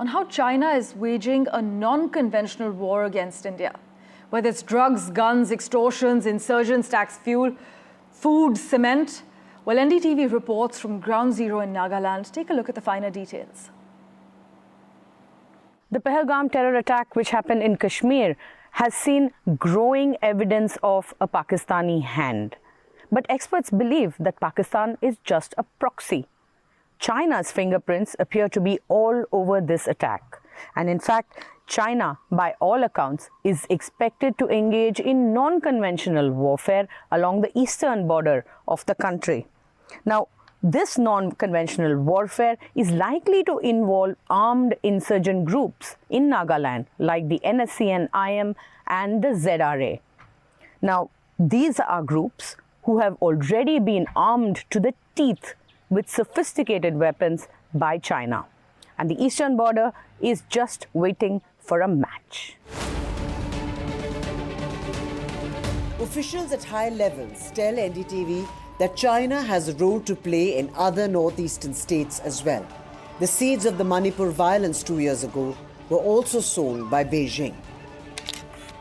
on how China is waging a non-conventional war against India. Whether it's drugs, guns, extortions, insurgents, tax fuel, food, cement. Well, NDTV reports from Ground Zero in Nagaland. Take a look at the finer details. The Pahalgam terror attack, which happened in Kashmir, has seen growing evidence of a Pakistani hand. But experts believe that Pakistan is just a proxy. China's fingerprints appear to be all over this attack. And in fact, China, by all accounts, is expected to engage in non-conventional warfare along the eastern border of the country. Now, this non-conventional warfare is likely to involve armed insurgent groups in Nagaland, like the NSCN-IM and the ZRA. Now, these are groups who have already been armed to the teeth with sophisticated weapons by China. And the eastern border is just waiting for a match. Officials at high levels tell NDTV that China has a role to play in other northeastern states as well. The seeds of the Manipur violence 2 years ago were also sown by Beijing.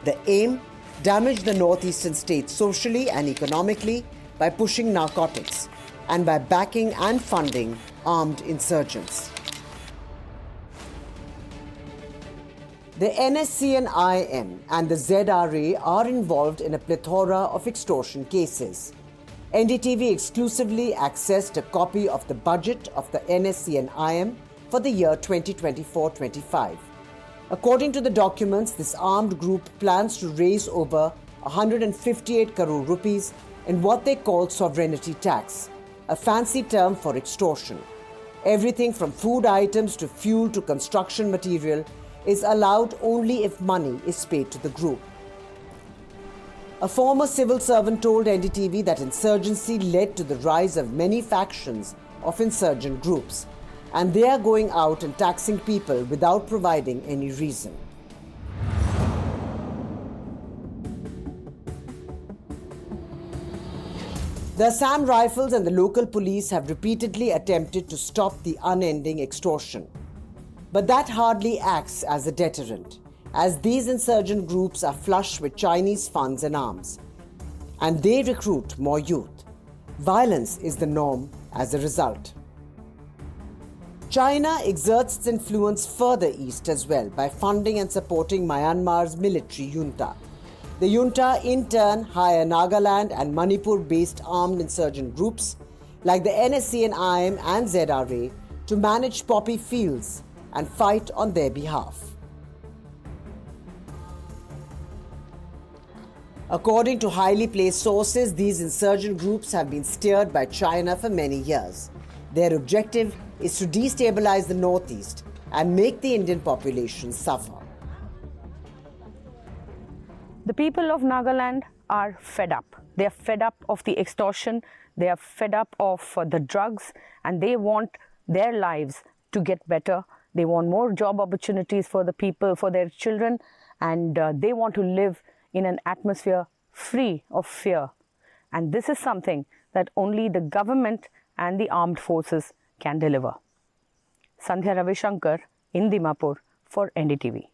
The aim? Damage the northeastern states socially and economically by pushing narcotics and by backing and funding armed insurgents. The NSCN-IM and the ZRA are involved in a plethora of extortion cases. NDTV exclusively accessed a copy of the budget of the NSCN-IM for the year 2024-25. According to the documents, this armed group plans to raise over 158 crore rupees in what they call sovereignty tax, a fancy term for extortion. Everything from food items to fuel to construction material is allowed only if money is paid to the group. A former civil servant told NDTV that insurgency led to the rise of many factions of insurgent groups, and they are going out and taxing people without providing any reason. The Assam Rifles and the local police have repeatedly attempted to stop the unending extortion. But that hardly acts as a deterrent, as these insurgent groups are flush with Chinese funds and arms, and they recruit more youth. Violence is the norm as a result. China exerts its influence further east as well by funding and supporting Myanmar's military junta. The junta in turn hire Nagaland and Manipur-based armed insurgent groups like the NSCN-IM and ZRA to manage poppy fields and fight on their behalf. According to highly placed sources, these insurgent groups have been steered by China for many years. Their objective is to destabilize the Northeast and make the Indian population suffer. The people of Nagaland are fed up. They are fed up of the extortion, they are fed up of the drugs, and they want their lives to get better. They want more job opportunities for the people, for their children, and they want to live in an atmosphere free of fear. And this is something that only the government and the armed forces can deliver. Sandhya Ravishankar in Dimapur for NDTV.